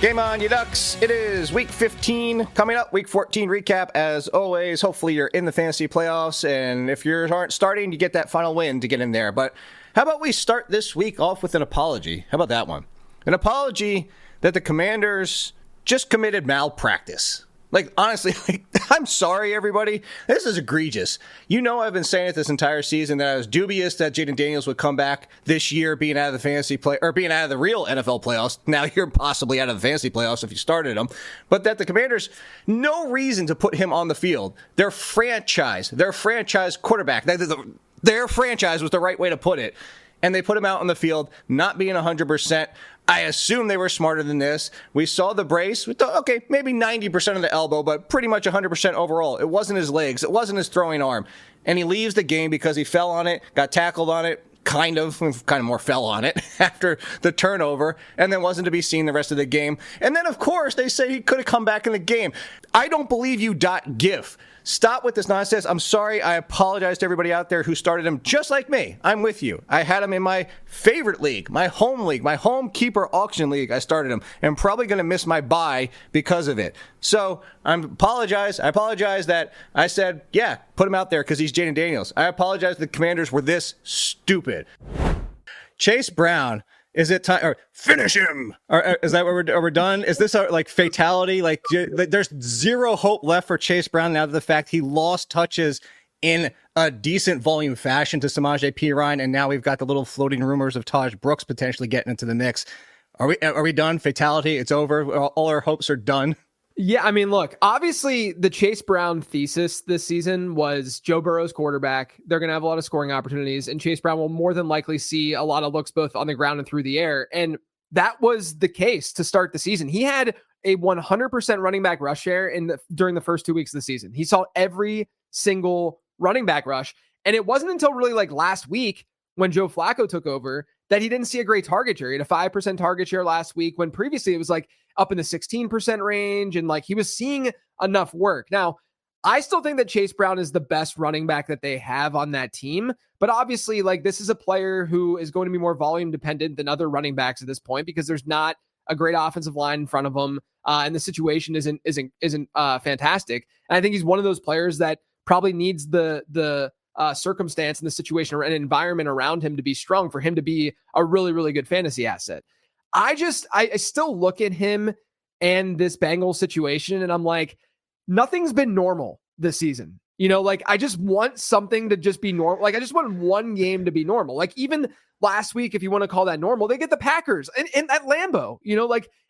Game on, you Ducks. It is week 15 coming up, week 14 recap as always. Hopefully you're in the fantasy playoffs, and if you aren't starting, you get that final win to get in there. But how about we start this week off with an apology? How about that one? An apology that the Commanders just committed malpractice. Like, honestly, I'm sorry, everybody. This is egregious. You know I've been saying it this entire season that I was dubious that Jaden Daniels would come back this year being out of the fantasy play or being out of the real NFL playoffs. Now you're possibly out of the fantasy playoffs if you started him. But that the Commanders, no reason to put him on the field. Their franchise quarterback, their franchise was the right way to put it. And they put him out on the field, not being 100%. I assume they were smarter than this. We saw the brace. We thought, okay, maybe 90% of the elbow, but pretty much 100% overall. It wasn't his legs. It wasn't his throwing arm. And he leaves the game because he fell on it, got tackled on it, kind of more fell on it after the turnover, and then wasn't to be seen the rest of the game. And then, of course, they say he could have come back in the game. I don't believe you, .gif. Stop with this nonsense. I'm sorry. I apologize to everybody out there who started him just like me. I'm with you. I had him in my favorite league, my home keeper auction league. I started him and probably going to miss my bye because of it. So I apologize that I said, yeah, put him out there because he's Jaden Daniels. I apologize the Commanders were this stupid. Chase Brown. Is it time or finish him? Or is that what we're done? Is this a fatality? There's zero hope left for Chase Brown now to the fact he lost touches in a decent volume fashion to Samaje Perine, and now we've got the little floating rumors of Taj Brooks potentially getting into the mix. Are we done? Fatality? It's over. All our hopes are done. Yeah, I mean, look, obviously the Chase Brown thesis this season was Joe Burrow's quarterback. They're going to have a lot of scoring opportunities, and Chase Brown will more than likely see a lot of looks both on the ground and through the air. And that was the case to start the season. He had a 100% running back rush share during the first 2 weeks of the season. He saw every single running back rush. And it wasn't until really last week when Joe Flacco took over that he didn't see a great target share. He had a 5% target share last week when previously it was up in the 16% range, and he was seeing enough work. Now, I still think that Chase Brown is the best running back that they have on that team, but obviously this is a player who is going to be more volume dependent than other running backs at this point because there's not a great offensive line in front of him, and the situation isn't fantastic. And I think he's one of those players that probably needs the circumstance and the situation and environment around him to be strong for him to be a really, really good fantasy asset. I still look at him and this Bengals situation and I'm like, nothing's been normal this season. I just want something to just be normal. I just want one game to be normal. Even last week, if you want to call that normal, they get the Packers and at Lambeau,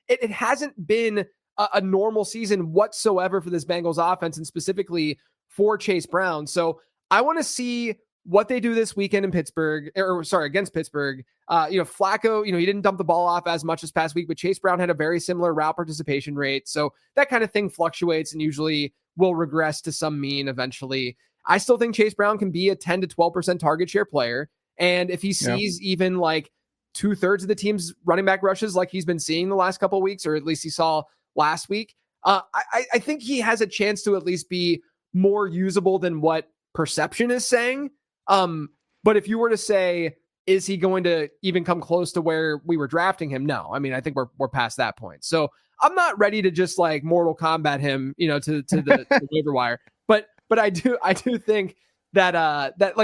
it hasn't been a normal season whatsoever for this Bengals offense and specifically for Chase Brown. So I want to see what they do this weekend in Pittsburgh, against Pittsburgh. Flacco, he didn't dump the ball off as much this past week, but Chase Brown had a very similar route participation rate. So that kind of thing fluctuates and usually will regress to some mean eventually. I still think Chase Brown can be a 10 to 12% target share player. And if he sees even 2/3 of the team's running back rushes like he's been seeing the last couple of weeks, or at least he saw last week, I think he has a chance to at least be more usable than what perception is saying. But if you were to say, is he going to even come close to where we were drafting him? No. I mean, I think we're past that point. So I'm not ready to just Mortal Kombat him, to the waiver wire. But I do think that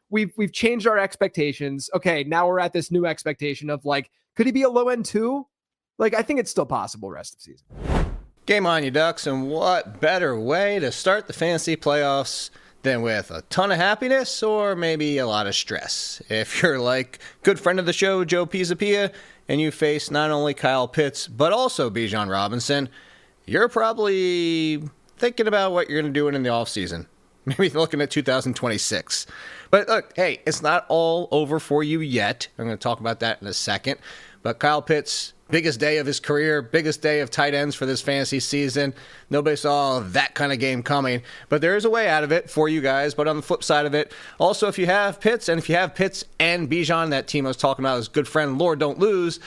we've changed our expectations. Okay, now we're at this new expectation of could he be a low end 2? I think it's still possible rest of the season. Game on, you Ducks, and what better way to start the fantasy playoffs than with a ton of happiness or maybe a lot of stress. If you're good friend of the show, Joe Pisapia, and you face not only Kyle Pitts, but also Bijan Robinson, you're probably thinking about what you're going to do in the offseason. Maybe looking at 2026. But look, hey, it's not all over for you yet. I'm going to talk about that in a second. But Kyle Pitts, biggest day of his career, biggest day of tight ends for this fantasy season. Nobody saw that kind of game coming. But there is a way out of it for you guys. But on the flip side of it, also if you have Pitts, and Bijan, that team I was talking about, his good friend Lord Don't Lose,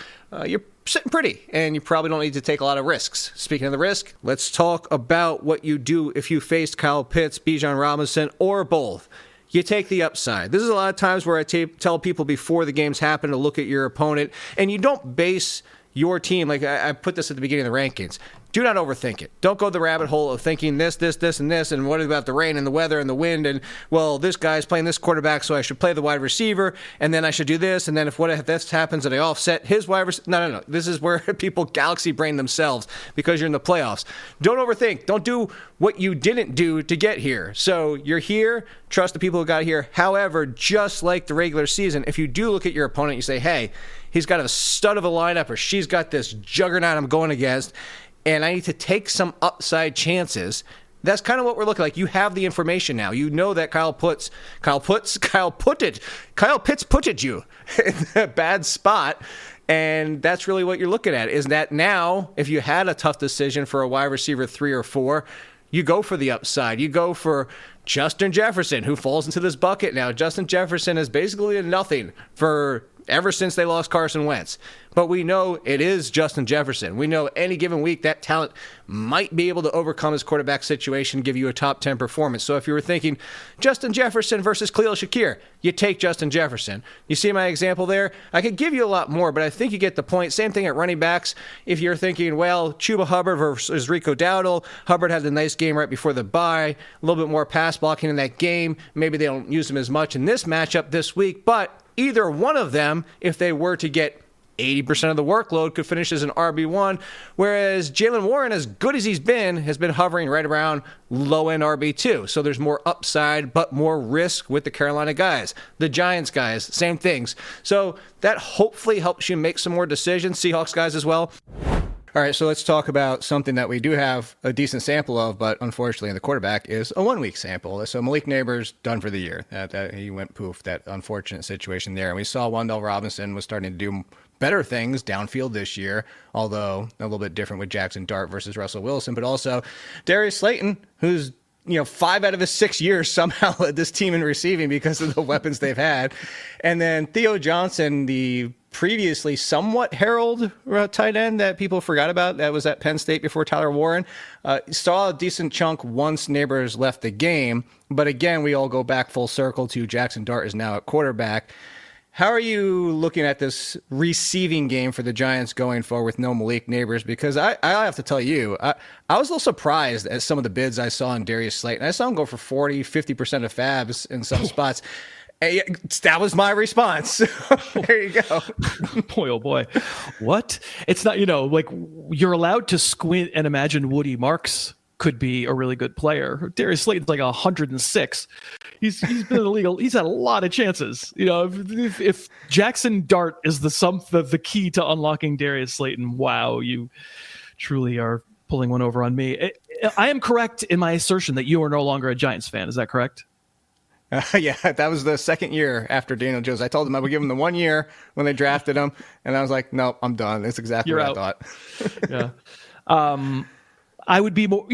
you're sitting pretty, and you probably don't need to take a lot of risks. Speaking of the risk, let's talk about what you do if you faced Kyle Pitts, Bijan Robinson, or both. You take the upside. This is a lot of times where I tell people before the games happen to look at your opponent, and you don't base your team, like I put this at the beginning of the rankings, do not overthink it. Don't go the rabbit hole of thinking this, and this, and what about the rain and the weather and the wind, and, well, this guy's playing this quarterback, so I should play the wide receiver, and then I should do this, and then if this happens and I offset his wide receiver. No. This is where people galaxy brain themselves because you're in the playoffs. Don't overthink. Don't do what you didn't do to get here. So you're here. Trust the people who got here. However, just like the regular season, if you do look at your opponent, you say, hey, he's got a stud of a lineup, or she's got this juggernaut I'm going against, and I need to take some upside chances. That's kind of what we're looking like. You have the information now. You know that Kyle Pitts put you in a bad spot. And that's really what you're looking at, is that now, if you had a tough decision for a wide receiver 3 or 4, you go for the upside. You go for Justin Jefferson, who falls into this bucket now. Justin Jefferson is basically a nothing for ever since they lost Carson Wentz. But we know it is Justin Jefferson. We know any given week that talent might be able to overcome his quarterback situation, give you a top 10 performance. So if you were thinking Justin Jefferson versus Khalil Shakir, you take Justin Jefferson. You see my example there? I could give you a lot more, but I think you get the point. Same thing at running backs. If you're thinking, well, Chuba Hubbard versus Rico Dowdle, Hubbard had a nice game right before the bye, a little bit more pass blocking in that game. Maybe they don't use him as much in this matchup this week, but either one of them, if they were to get 80% of the workload, could finish as an RB1, whereas Jaylen Warren, as good as he's been, has been hovering right around low-end RB2. So there's more upside, but more risk with the Carolina guys. The Giants guys, same things. So that hopefully helps you make some more decisions. Seahawks guys as well. All right, so let's talk about something that we do have a decent sample of, but unfortunately the quarterback is a 1-week sample. So Malik Neighbors done for the year. He went poof, that unfortunate situation there. And we saw Wan'Dale Robinson was starting to do better things downfield this year, although a little bit different with Jackson Dart versus Russell Wilson, but also Darius Slayton, who's 5 out of his 6 years somehow led this team in receiving because of the weapons they've had. And then Theo Johnson, the previously somewhat heralded tight end that people forgot about, that was at Penn State before Tyler Warren, saw a decent chunk once Neighbors left the game. But again, we all go back full circle to Jackson Dart is now at quarterback. How are you looking at this receiving game for the Giants going forward with no Malik Neighbors? Because I have to tell you, I was a little surprised at some of the bids I saw on Darius Slayton. I saw him go for 40, 50% of fabs in some spots. That was my response. There you go. Boy, oh boy. What? It's not, like you're allowed to squint and imagine Woody Marks could be a really good player. Darius Slayton's like 106. He's been in the league. He's had a lot of chances. If Jackson Dart is the key to unlocking Darius Slayton, wow, you truly are pulling one over on me. I am correct in my assertion that you are no longer a Giants fan. Is that correct? Yeah, that was the second year after Daniel Jones. I told them I would give him the 1 year when they drafted him, and I was like, nope, I'm done. That's exactly what I thought. Yeah. I would be more,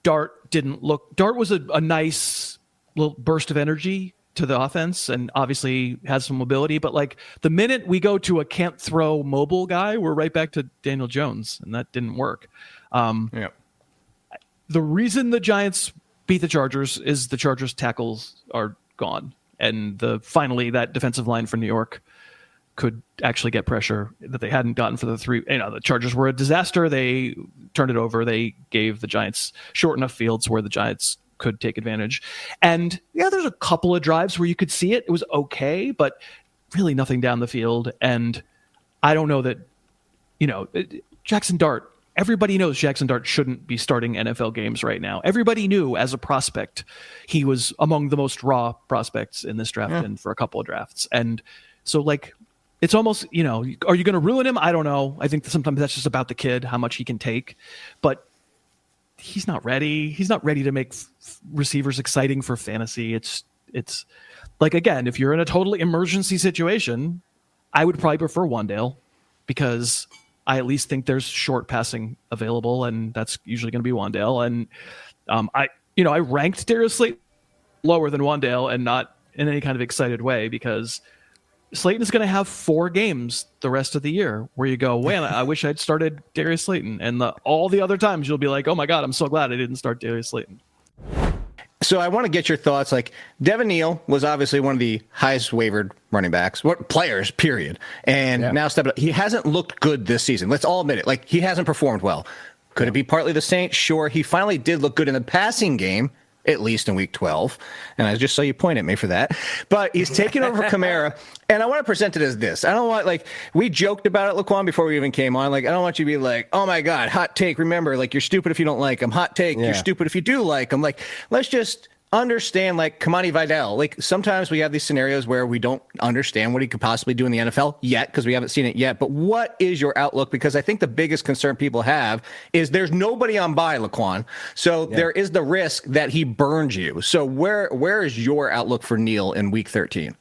Dart was a nice little burst of energy to the offense and obviously has some mobility. But like the minute we go to a can't throw mobile guy, we're right back to Daniel Jones, and that didn't work. The reason the Giants beat the Chargers is the Chargers tackles are gone. And finally that defensive line for New York could actually get pressure that they hadn't gotten for the 3. The Chargers were a disaster. They turned it over. They gave the Giants short enough fields where the Giants could take advantage. And there's a couple of drives where you could see it. It was okay, but really nothing down the field. And I don't know that, Jackson Dart, everybody knows Jackson Dart shouldn't be starting NFL games right now. Everybody knew as a prospect, he was among the most raw prospects in this draft and for a couple of drafts. And so it's almost, are you going to ruin him? I don't know. I think that sometimes that's just about the kid, how much he can take. But he's not ready. He's not ready to make receivers exciting for fantasy. It's like, again, if you're in a totally emergency situation, I would probably prefer Wan'Dale because I at least think there's short passing available, and that's usually going to be Wan'Dale. And I ranked Darius Slayton lower than Wan'Dale, and not in any kind of excited way, because Slayton is going to have 4 games the rest of the year where you go, man, I wish I'd started Darius Slayton. And all the other times you'll be like, oh my God, I'm so glad I didn't start Darius Slayton. So I want to get your thoughts. Like, Devin Neal was obviously one of the highest waivered running backs, players, period. And now stepped up. He hasn't looked good this season. Let's all admit it. Like, he hasn't performed well. Could it be partly the Saints? Sure. He finally did look good in the passing game, at least in week 12. And I just saw you point at me for that. But he's taking over Kamara. And I want to present it as this. I don't want, like, we joked about it, Laquan, before we even came on. Like, I don't want you to be like, oh my God, hot take. Remember, like, you're stupid if you don't like him. Hot take, you're stupid if you do like him. Like, let's just understand, like, Kamani Vidal. Like, sometimes we have these scenarios where we don't understand what he could possibly do in the NFL yet because we haven't seen it yet. But what is your outlook? Because I think the biggest concern people have is there's nobody on bye, Laquan. So there is the risk that he burns you. So where is your outlook for Neal in week 13?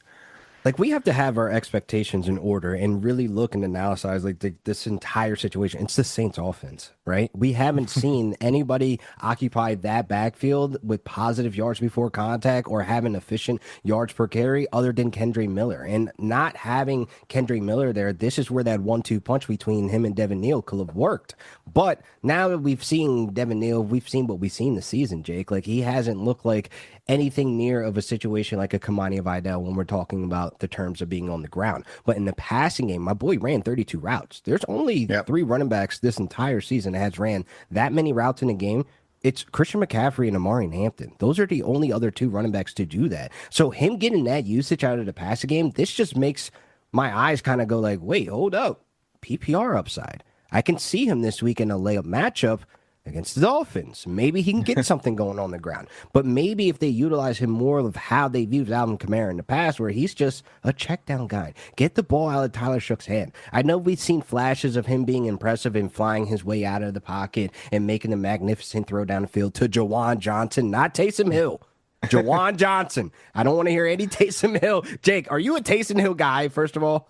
Like, we have to have our expectations in order and really look and analyze like this entire situation. It's the Saints offense, right? We haven't seen anybody occupy that backfield with positive yards before contact or having efficient yards per carry other than Kendre Miller. And not having Kendre Miller there, this is where that 1-2 punch between him and Devin Neal could have worked. But now that we've seen Devin Neal, we've seen what we've seen this season, Jake. Like, he hasn't looked like anything near of a situation like a Kamani Vidal when we're talking about the terms of being on the ground. But in the passing game, my boy ran 32 routes. There's only 3 running backs this entire season that has ran that many routes in a game. It's Christian McCaffrey and Amari Hampton. Those are the only other 2 running backs to do that. So him getting that usage out of the passing game, this just makes my eyes kind of go like, wait, hold up. PPR upside. I can see him this week in a layup matchup against the Dolphins. Maybe he can get something going on the ground. But maybe if they utilize him more of how they've used Alvin Kamara in the past, where he's just a check down guy. Get the ball out of Tyler Shook's hand. I know we've seen flashes of him being impressive and flying his way out of the pocket and making a magnificent throw down the field to Jawan Johnson, not Taysom Hill. Jawan Johnson. I don't want to hear any Taysom Hill. Jake, are you a Taysom Hill guy, first of all?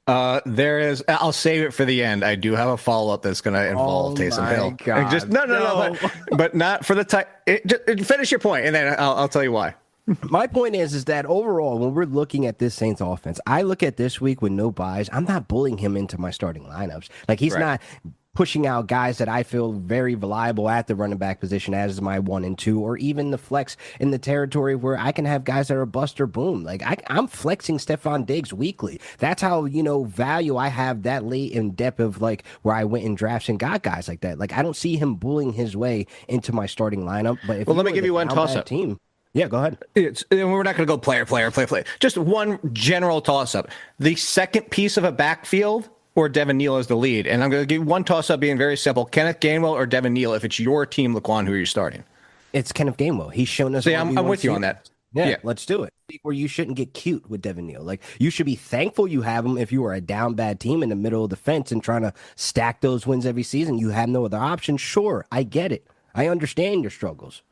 There is. I'll save it for the end. I do have a follow up that's going to involve Taysom Hill. God. Just no. But not for the time. Finish your point, and then I'll tell you why. My point is that overall, when we're looking at this Saints offense, I look at this week with no buys. I'm not bullying him into my starting lineups. Like, he's not pushing out guys that I feel very reliable at the running back position as my 1 and 2, or even the flex in the territory where I can have guys that are bust or boom. Like, I'm flexing Stephon Diggs weekly. That's how, value I have that late in depth of, like, where I went in drafts and got guys like that. Like, I don't see him bullying his way into my starting lineup. But if let me give you one toss-up. Team, yeah, go ahead. We're not going to go player. Just one general toss-up. The second piece of a backfield or Devin Neal as the lead. And I'm going to give one toss-up being very simple. Kenneth Gainwell or Devin Neal, if it's your team, Laquan, who are you starting? It's Kenneth Gainwell. He's shown us. See, I'm with you on that. Yeah, let's do it. Where you shouldn't get cute with Devin Neal. Like, you should be thankful you have him if you are a down bad team in the middle of the fence and trying to stack those wins every season. You have no other option. Sure, I get it. I understand your struggles.